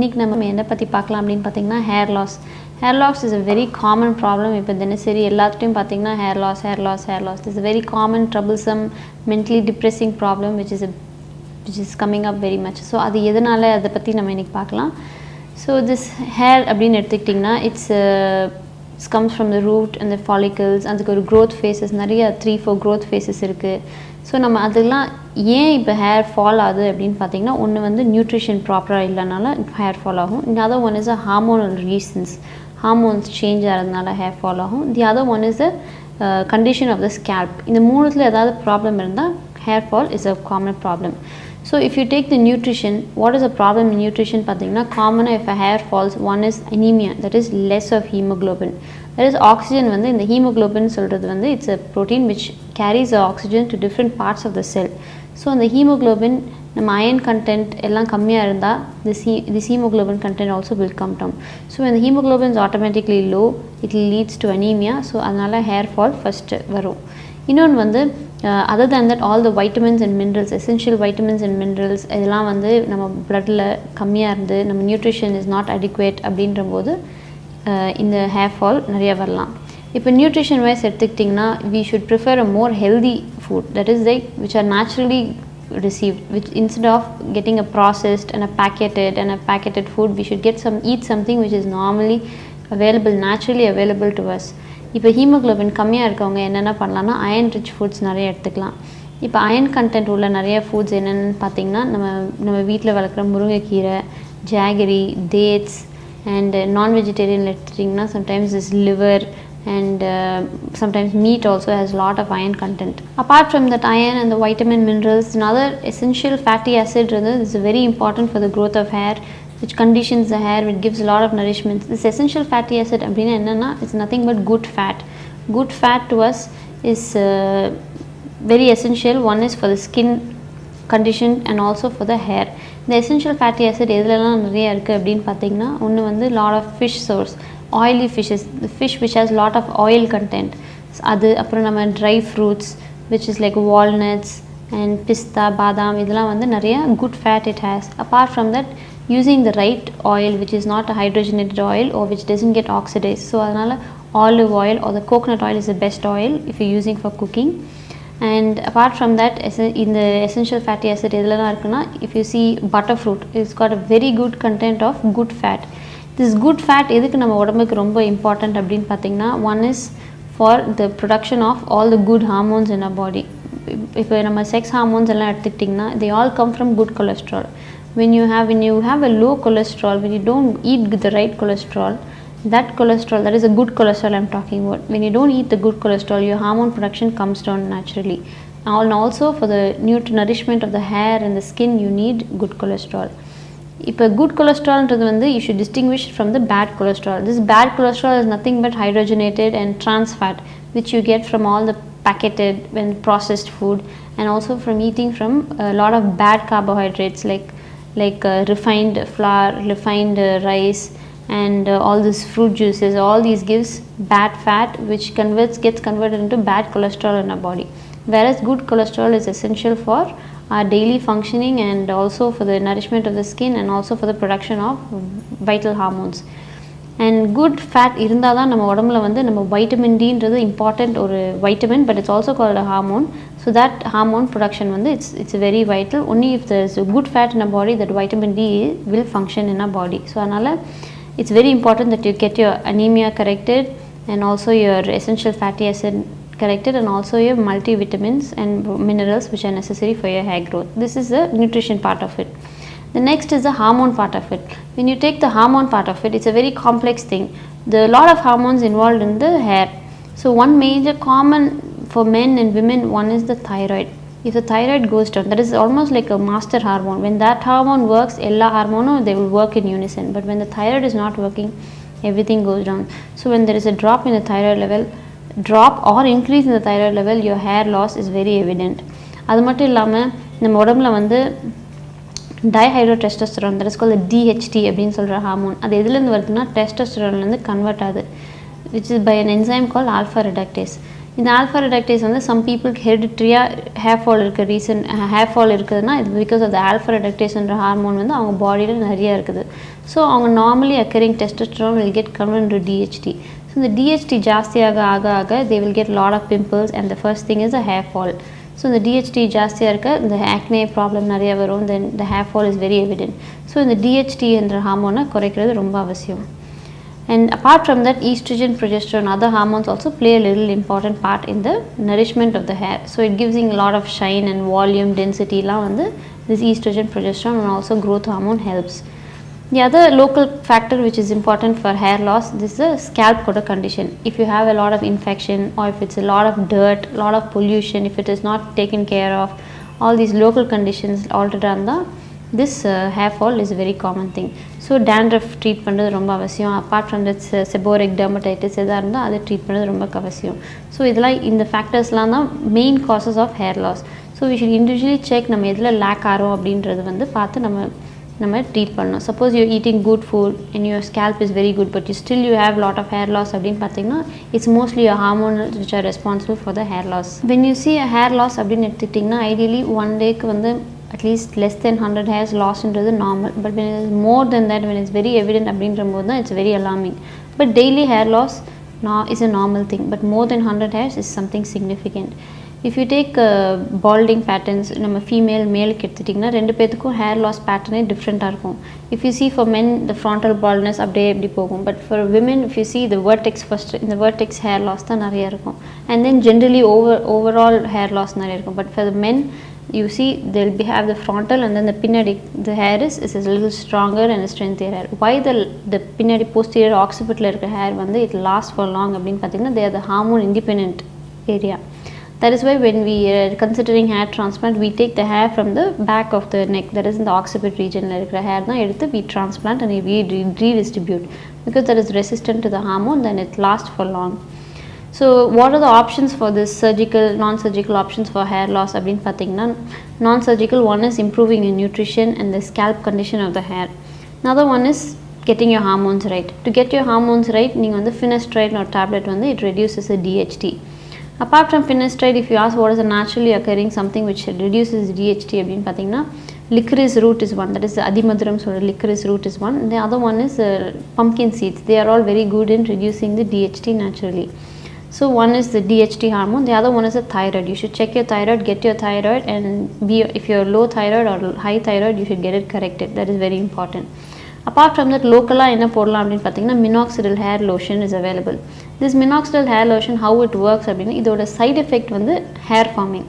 இன்னைக்கு நம்ம என்ன பற்றி பார்க்கலாம் அப்படின்னு பார்த்தீங்கன்னா hair loss. Hair loss is a very common problem. இப்போ தினசரி எல்லாத்துட்டையும் பார்த்தீங்கன்னா hair loss. This is a very common, troublesome, mentally depressing problem which is coming up very much. So அது எதனால அதை பற்றி நம்ம இன்னைக்கு பார்க்கலாம். So this hair அப்படின்னு எடுத்துக்கிட்டிங்கன்னா it comes from the root and the follicles. அதுக்கு ஒரு growth phases நிறைய 3-4 growth phases இருக்குது. ஸோ நம்ம அதெல்லாம் ஏன் இப்போ ஹேர் ஃபால் ஆகுது அப்படின்னு பார்த்தீங்கன்னா ஒன்று வந்து நியூட்ரிஷன் ப்ராப்பராக இல்லைனால ஹேர் ஃபால் ஆகும். இந்த other one is a hormonal reasons, hormones change ஆகிறதுனால ஹேர் ஃபால் ஆகும். The other one is a condition of the scalp. இந்த மூணுத்தில் ஏதாவது ப்ராப்ளம் இருந்தால் hair fall is a common problem. So if you take the nutrition, what is a problem in nutrition பார்த்தீங்கன்னா காமனாக if a hair falls, one is anemia, that is less of hemoglobin. That is oxygen வந்து இந்த hemoglobin சொல்கிறது வந்து it's a protein which carries the oxygen to different parts of the cell. So அந்த hemoglobin நம்ம iron content எல்லாம் கம்மியாக இருந்தால் this hemoglobin content also will come down. So when the hemoglobin is automatically low, it leads to anemia. So அதனால hair fall first வரும். இன்னொன்று வந்து other than that, all the vitamins and minerals, essential vitamins and minerals இதெல்லாம் வந்து நம்ம bloodல கம்மியாக இருந்து நம்ம nutrition is not adequate அப்படின்ற போது இந்த hair fall நிறைய வரலாம். இப்போ nutrition wise எடுத்துக்கிட்டிங்கன்னா we should prefer a more healthy food, that is like which are naturally received, which instead of getting a processed and a packaged food, we should eat something which is normally available, naturally available to us. இப்போ haemoglobin கம்மியாக இருக்கவங்க என்னென்ன பண்ணலாம்னா iron rich foods நிறைய எடுத்துக்கலாம். இப்போ iron content உள்ள நிறைய ஃபுட்ஸ் என்னென்னு பார்த்தீங்கன்னா நம்ம வீட்டில் வளர்க்குற முருங்கைக்கீரை, ஜாகரி, டேட்ஸ் அண்ட் நான் வெஜிடேரியன் எடுத்துட்டிங்கன்னா sometimes is liver and sometimes meat also has a lot of iron content. Apart from that iron and the vitamin minerals, another essential fatty acid is very important for the growth of hair, which conditions the hair, which gives a lot of nourishment. This essential fatty acid அப்படின்னா என்னன்னா it's nothing but good fat. Good fat to us is very essential. One is for the skin condition and also for the hair. The essential fatty acid எதுலலாம் நிறைய இருக்குது அப்படின்னு பார்த்தீங்கன்னா ஒன்று வந்து lot of fish source, oily fishes, the fish which has lot of oil content. அது அப்புறம் நம்ம dry fruits which is like walnuts and pista, badam இதெல்லாம் வந்து நிறைய good fat it has. Apart from that, using the right oil which is not a hydrogenated oil or which doesn't get oxidized. So அதனால olive oil or the coconut oil is the best oil if you're using for cooking. And apart from that, in the essential fatty acid எதுலலாம் இருக்குன்னா if you see butterfruit, it's got a very good content of good fat. This good fat எதுக்கு நம்ம உடம்புக்கு ரொம்ப important அப்படின்னு பார்த்தீங்கன்னா one is for the production of all the good hormones in our body. இப்போ நம்ம sex hormones எல்லாம் எடுத்துக்கிட்டிங்கன்னா they all come from good cholesterol. When you have a low cholesterol, when you don't eat the right cholesterol, that is a good cholesterol I'm talking about. When you don't eat the good cholesterol, your hormone production comes down naturally. And also for the nourishment of the hair and the skin, you need good cholesterol. இப்போ good கொலஸ்ட்ரால்ன்றது வந்து you should distinguish from the bad cholesterol. This bad cholesterol is nothing but hydrogenated and trans fat which you get from all the packaged and processed food, and also from eating from a lot of bad carbohydrates like refined flour, refined rice and all these fruit juices. All these gives bad fat which gets converted into bad cholesterol in our body, whereas good cholesterol is essential for our daily functioning and also for the nourishment of the skin and also for the production of vital hormones. And good fat இருந்தால் தான் நம்ம உடம்புல வந்து நம்ம vitamin டின்றது important ஒரு vitamin, but it's also called a hormone. So that hormone production வந்து it's very vital. Only if there is a good fat in our body, that vitamin D will function in our body. So அதனால it's very important that you get your anemia corrected and also your essential fatty acid corrected and also your multivitamins and minerals which are necessary for your hair growth. This is the nutrition part of it. The next is the hormone part of it. When you take the hormone part of it, it's a very complex thing. There are a lot of hormones involved in the hair. So one major common for men and women, one is the thyroid. If the thyroid goes down, that is almost like a master hormone. When that hormone works, all hormones they will work in unison. But when the thyroid is not working, everything goes down. So when there is a drop in the thyroid level, drop or increase in the thyroid level, your hair loss is very evident. அது மட்டும் இல்லாமல் நம்ம உடம்புல வந்து dihydrotestosterone, that is called the DHT அப்படின்னு சொல்கிற hormone, அது எதுலேருந்து வருதுன்னா டெஸ்டோஸ்டெரான்லேருந்து கன்வெர்ட் ஆகுது, which is by an enzyme called alpha reductase. இந்த ஆல்ஃபா ரெடக்டேஸ் வந்து சம் பீப்புளுக்கு ஹெரிடிட்ரியாக ஹேர் ஃபால் இருக்குதுன்னா இது பிகாஸ் ஆஃப் த ஆல்ஃபா ரெடக்டேஸ்ன்ற ஹார்மோன் வந்து அவங்க பாடியில் நிறைய இருக்குது. So அவங்க normally occurring testosterone will get converted into DHT. So the DHT ஜாஸ்தியாக ஆக they will get a lot of pimples, and the first thing is the hair fall. So the DHT ஜாஸ்தியாக இருக்க the acne problem நிறைய வரும், then the hair fall is very evident. So இந்த DHT என்ற ஹார்மோனை குறைக்கிறது ரொம்ப அவசியம். And apart from that, estrogen, progesterone, other hormones also play a little important part in the nourishment of the hair. So it gives a lot of shine and volume, density la vandu this estrogen, progesterone, and also growth hormone helps. The other local factor which is important for hair loss, this is a scalp condition. If you have a lot of infection, or if it's a lot of dirt, lot of pollution, if it is not taken care of, all these local conditions altered anda, this hair fall is a very common thing. So dandruff treat பண்றது ரொம்ப அவசியம். Apart from that, seborrheic dermatitis எதா இருந்தால் அதை treat பண்ணுறது ரொம்ப அவசியம். So இதெல்லாம் இந்த ஃபேக்டர்ஸ்லாம் தான் main causes of hair loss. So we should individually check நம்ம எதில் லேக் ஆகிறோம் அப்படின்றது வந்து பார்த்து நம்ம ட்ரீட் பண்ணணும். Suppose you eating good food and your scalp is very good, but you have lot of hair loss அப்படின்னு பார்த்தீங்கன்னா it's mostly your hormones which are responsible for the hair loss. When you see hair loss அப்படின்னு எடுத்துக்கிட்டிங்கன்னா ideally one டேக்கு வந்து at least less than 100 hairs lost into the normal, but when it is more than that, when it's very evident அப்படின்றபோது தான் it's very alarming. But daily hair loss is a normal thing, but more than 100 hairs is something significant. If you take balding patterns, நம்ம female மேலுக்கு எடுத்துட்டிங்கன்னா ரெண்டு பேத்துக்கும் hair loss பேட்டர்னே டிஃப்ரெண்ட்டாக இருக்கும். If you see for men the frontal baldness அப்படியே எப்படி போகும், but for women if you see the vertex first, இந்த vertex hair loss தான் நிறைய இருக்கும், and then generally overall hair loss நிறைய இருக்கும். But for the men you see they'll have the frontal, and then the pinnadi, the hair is a little stronger and strengthier hair. Why the pinnadi posterior occipital irukka hair vandu it lasts for long அப்படினு பார்த்தீங்கன்னா they are the hormone independent area. That is why when we are considering hair transplant, we take the hair from the back of the neck, that is in the occiput region la irukra hair தான் எடுத்து we transplant and we redistribute, because that is resistant to the hormone, then it lasts for long. So what are the options for this surgical, non-surgical options for hair loss அப்படினு பார்த்தீங்கன்னா non-surgical, one is improving your nutrition and the scalp condition of the hair. Another one is getting your hormones right. To get your hormones right, நீங்கள் வந்து finasteride or tablet வந்து it reduces the DHT. Apart from finasteride, if you ask what is a naturally occurring something which reduces DHT அப்படின்னு பார்த்தீங்கன்னா licorice root is one, that is the adimadram சொல்ற licorice root is one. The other one is pumpkin seeds. They are all very good in reducing the DHT naturally. So one is the DHT hormone, the other one is the thyroid. You should check your thyroid, get your thyroid, and if you're low thyroid or high thyroid, you should get it corrected. That is very important. Apart from that, locally என்ன போடலாம் அப்படின்னு பார்த்தீங்கன்னா minoxidil hair lotion is available. This minoxidil hair lotion, how it works அப்படின்னா இதோட side effect வந்து hair forming.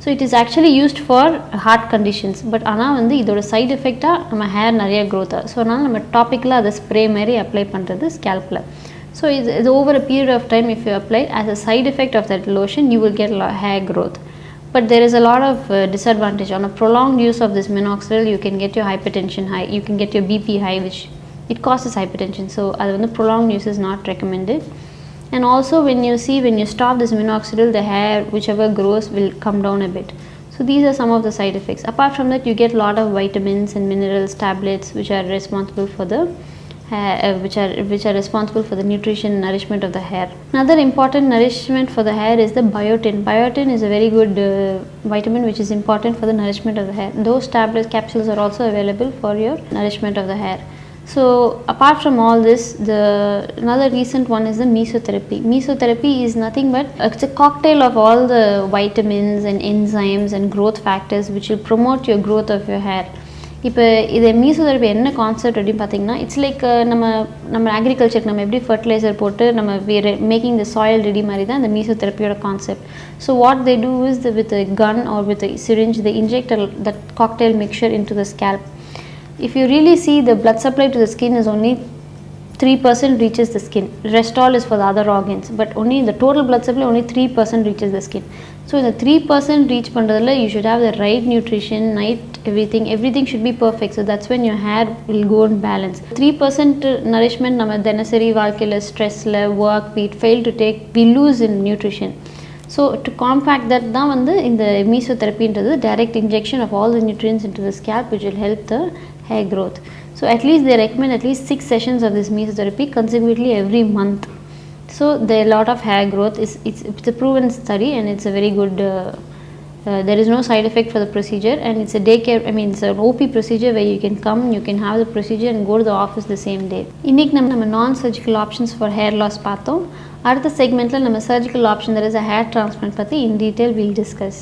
So it is actually used for heart conditions, but ஆனால் வந்து இதோட side effect-ஆ நம்ம hair நிறைய growth ஆகும். ஸோ அதனால் நம்ம டாப்பிக்கில் அதை ஸ்ப்ரே மாதிரி அப்ளை பண்ணுறது ஸ்கேல்பில். So it's over a period of time, if you apply as a side effect of that lotion, you will get hair growth. But there is a lot of disadvantage. On a prolonged use of this minoxidil, you can get your hypertension high, you can get your BP high, which it causes hypertension. So the prolonged use is not recommended. And also when you stop this minoxidil, the hair whichever grows will come down a bit. So these are some of the side effects. Apart from that, you get a lot of vitamins and minerals, tablets which are responsible for the which are responsible for the nutrition and nourishment of the hair. Another important nourishment for the hair is the biotin. Biotin is a very good vitamin which is important for the nourishment of the hair. Those tablets, capsules are also available for your nourishment of the hair. So apart from all this, another recent one is the mesotherapy. Mesotherapy is nothing but it's a cocktail of all the vitamins and enzymes and growth factors which will promote your growth of your hair. இப்போ இது mesotherapy என்ன concept அப்படின்னு பார்த்தீங்கன்னா it's like நம்ம அக்ரிகல்ச்சருக்கு நம்ம எப்படி fertiliser போட்டு நம்ம மேக்கிங் த சாயில் ரெடி மாதிரி தான் இந்த மீசோதெரப்பியோட concept. So what they do is with gun or with syringe they inject that cocktail mixture in to the scalp. If you really see, the blood supply to the skin is only 3% reaches the skin. Rest all is for the other organs. But only the total blood supply, only 3% reaches the skin. So in the 3% reach pandradhula, you should have the right nutrition, everything should be perfect. So that's when your hair will go in balance. 3% nourishment nama dinasari vaalkaiyila, stress la, work, we fail to take, we lose in nutrition. So to combat that தான் வந்து இந்த mesotherapy-ன்றது direct injection of all the nutrients into the scalp which will help the hair growth. So at least they recommend at least 6 sessions of this mesotherapy consecutively every month. So there are a lot of hair growth. It's a proven study and it's a very good There is no side effect for the procedure, and it's a daycare, it's an OP procedure where you can come, you can have the procedure and go to the office the same day. இன்னைக்கு நம்ம non-surgical options for hair loss பார்த்தோம். அடுத்த செக்மெண்ட்டில் நம்ம surgical option, there is a hair transplant பற்றி in detail we'll discuss.